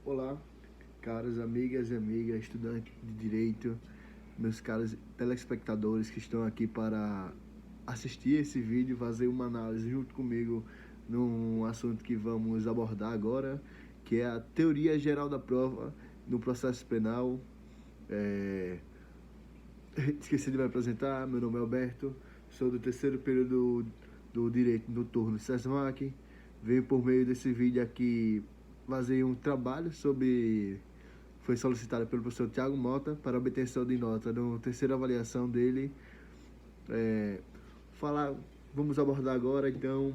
Olá, caras amigas e amigas, estudantes de Direito, meus caros telespectadores que estão aqui para assistir esse vídeo, fazer uma análise junto comigo num assunto que vamos abordar agora, que é a teoria geral da prova no processo penal. Esqueci de me apresentar, meu nome é Alberto, sou do terceiro período do Direito Noturno SESMAC. Venho por meio desse vídeo aqui fazer um trabalho foi solicitado pelo professor Thiago Mota para obtenção de nota na terceira avaliação dele. Vamos abordar agora então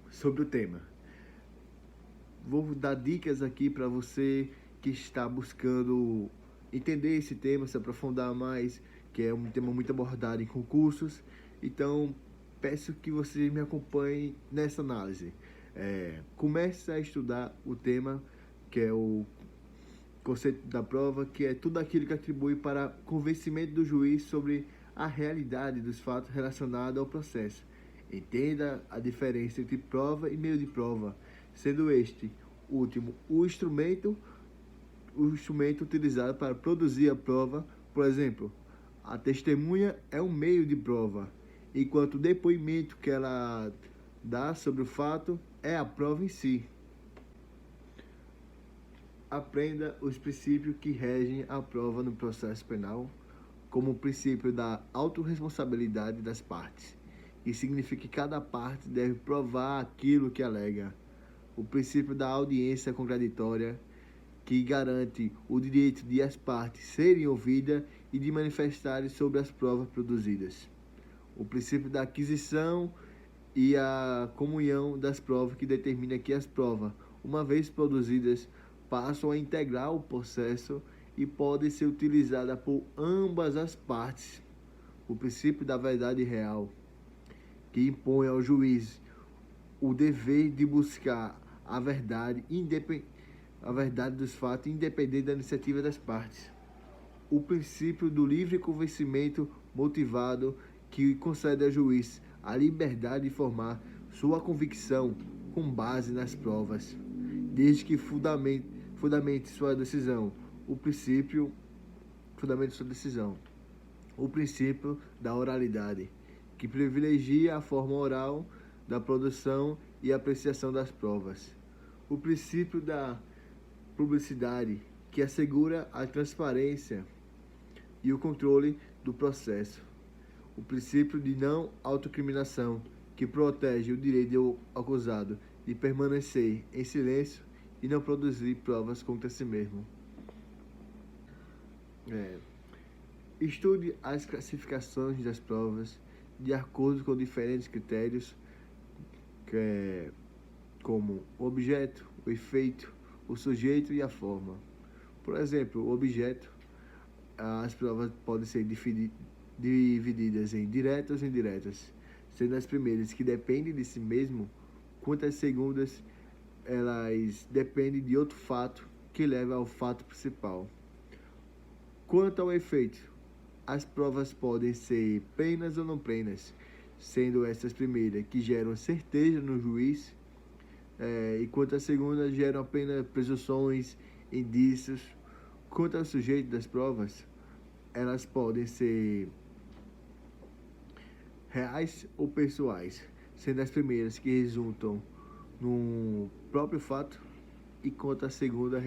sobre o tema. Vou dar dicas aqui para você que está buscando entender esse tema, se aprofundar mais, que é um tema muito abordado em concursos. Então, peço que você me acompanhe nessa análise. Comece a estudar o tema, que é o conceito da prova, que é tudo aquilo que atribui para convencimento do juiz sobre a realidade dos fatos relacionados ao processo. Entenda a diferença entre prova e meio de prova, sendo este último o instrumento utilizado para produzir a prova. Por exemplo, a testemunha é um meio de prova, enquanto o depoimento que ela dá sobre o fato é a prova em si. Aprenda os princípios que regem a prova no processo penal, como o princípio da autorresponsabilidade das partes, que significa que cada parte deve provar aquilo que alega. O princípio da audiência contraditória, que garante o direito de as partes serem ouvidas e de manifestarem sobre as provas produzidas. O princípio da aquisição e a comunhão das provas, que determina que as provas, uma vez produzidas, passam a integrar o processo e podem ser utilizadas por ambas as partes. O princípio da verdade real, que impõe ao juiz o dever de buscar a verdade dos fatos, independente da iniciativa das partes. O princípio do livre convencimento motivado, que concede ao juiz a liberdade de formar sua convicção com base nas provas, desde que fundamente sua decisão. O princípio da oralidade, que privilegia a forma oral da produção e apreciação das provas. O princípio da publicidade, que assegura a transparência e o controle do processo. O princípio de não autocriminação, que protege o direito do acusado de permanecer em silêncio e não produzir provas contra si mesmo. Estude as classificações das provas de acordo com diferentes critérios, como o objeto, o efeito, o sujeito e a forma. Por exemplo, o objeto, as provas podem ser divididas em diretas e indiretas, sendo as primeiras que dependem de si mesmo, quanto as segundas, elas dependem de outro fato que leva ao fato principal. Quanto ao efeito, as provas podem ser plenas ou não plenas, sendo essas primeiras que geram certeza no juiz, enquanto as segundas geram apenas presunções, indícios. Quanto ao sujeito das provas, elas podem ser reais ou pessoais, sendo as primeiras que resultam no próprio fato, e quanto a segunda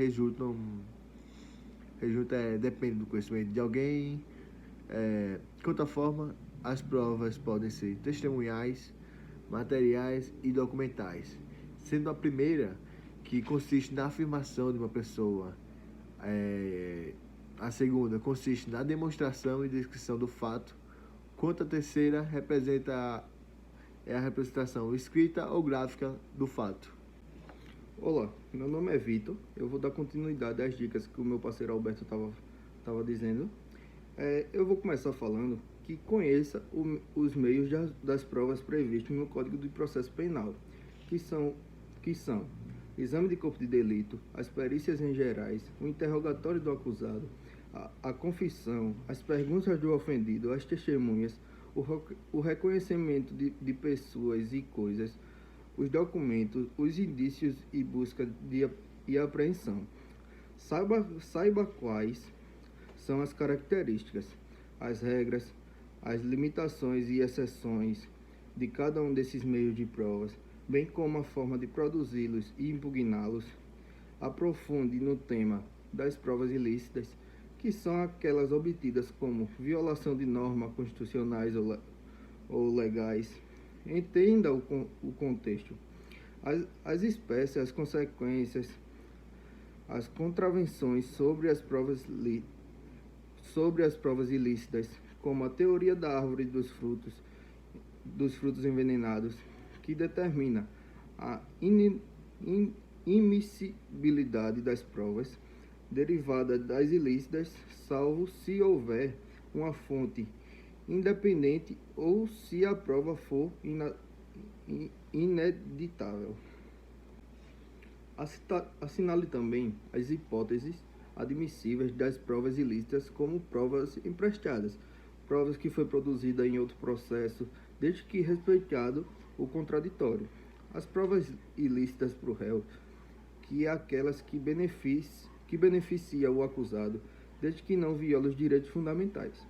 depende do conhecimento de alguém. Quanto à forma, as provas podem ser testemunhais, materiais e documentais, sendo a primeira que consiste na afirmação de uma pessoa, a segunda consiste na demonstração e descrição do fato, quanto a terceira a representação escrita ou gráfica do fato. Olá, meu nome é Vitor. Eu vou dar continuidade às dicas que o meu parceiro Alberto estava dizendo. Eu vou começar falando que conheça os meios das provas previstos no Código de Processo Penal, que são exame de corpo de delito, as perícias em gerais, o interrogatório do acusado, a confissão, as perguntas do ofendido, as testemunhas, o reconhecimento de pessoas e coisas, os documentos, os indícios e busca e apreensão. Saiba quais são as características, as regras, as limitações e exceções de cada um desses meios de provas, bem como a forma de produzi-los e impugná-los. Aprofunde no tema das provas ilícitas, que são aquelas obtidas como violação de normas constitucionais ou legais. Entenda o contexto, as espécies, as consequências, as contravenções sobre as provas ilícitas, como a teoria da árvore dos frutos envenenados, que determina a immiscibilidade das provas derivadas das ilícitas, salvo se houver uma fonte independente ou se a prova for ineditável. Assinale também as hipóteses admissíveis das provas ilícitas como provas emprestadas, provas que foi produzida em outro processo, desde que respeitado o contraditório. As provas ilícitas para o réu, que é aquelas que beneficia o acusado, desde que não viola os direitos fundamentais.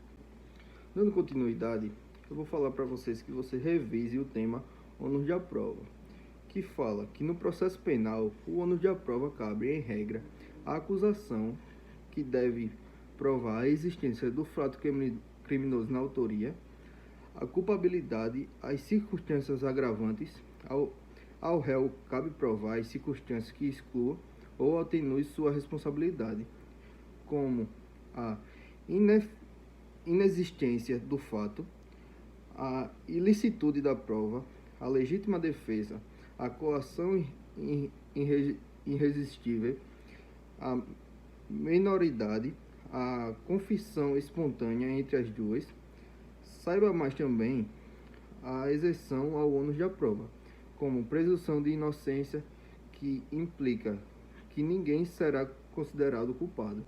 Dando continuidade, eu vou falar para vocês que você revise o tema ônus de aprova, que fala que no processo penal, o ônus de aprova cabe, em regra, à acusação, que deve provar a existência do fato criminoso na autoria, a culpabilidade, as circunstâncias agravantes. Ao réu cabe provar as circunstâncias que excluam ou atenuem sua responsabilidade, como a inexistência do fato, a ilicitude da prova, a legítima defesa, a coação irresistível, a minoridade, a confissão espontânea entre as duas. Saiba mais também a exceção ao ônus de aprova, como presunção de inocência, que implica que ninguém será considerado culpado.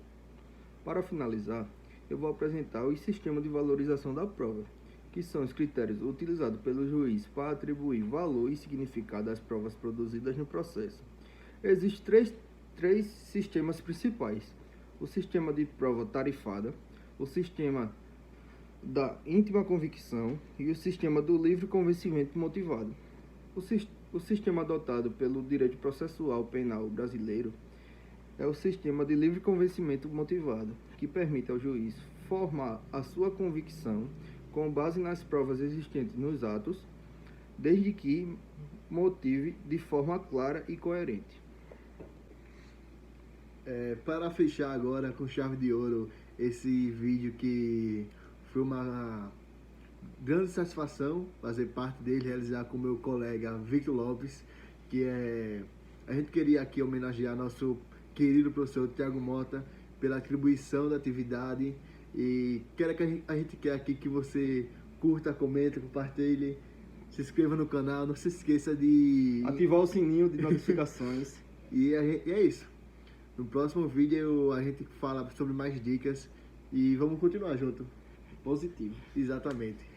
Para finalizar, eu vou apresentar os sistemas de valorização da prova, que são os critérios utilizados pelo juiz para atribuir valor e significado às provas produzidas no processo. Existem três sistemas principais: o sistema de prova tarifada, o sistema da íntima convicção e o sistema do livre convencimento motivado. O sistema adotado pelo direito processual penal brasileiro é o sistema de livre convencimento motivado, que permite ao juiz formar a sua convicção com base nas provas existentes nos atos, desde que motive de forma clara e coerente. Para fechar agora com chave de ouro esse vídeo, que foi uma grande satisfação fazer parte dele, realizar com meu colega Victor Lopes, a gente queria aqui homenagear nosso querido professor Thiago Mota pela atribuição da atividade, e a gente quer aqui que você curta, comenta, compartilhe, se inscreva no canal, não se esqueça de ativar o sininho de notificações. E é isso. No próximo vídeo a gente fala sobre mais dicas e vamos continuar junto. Positivo. Exatamente.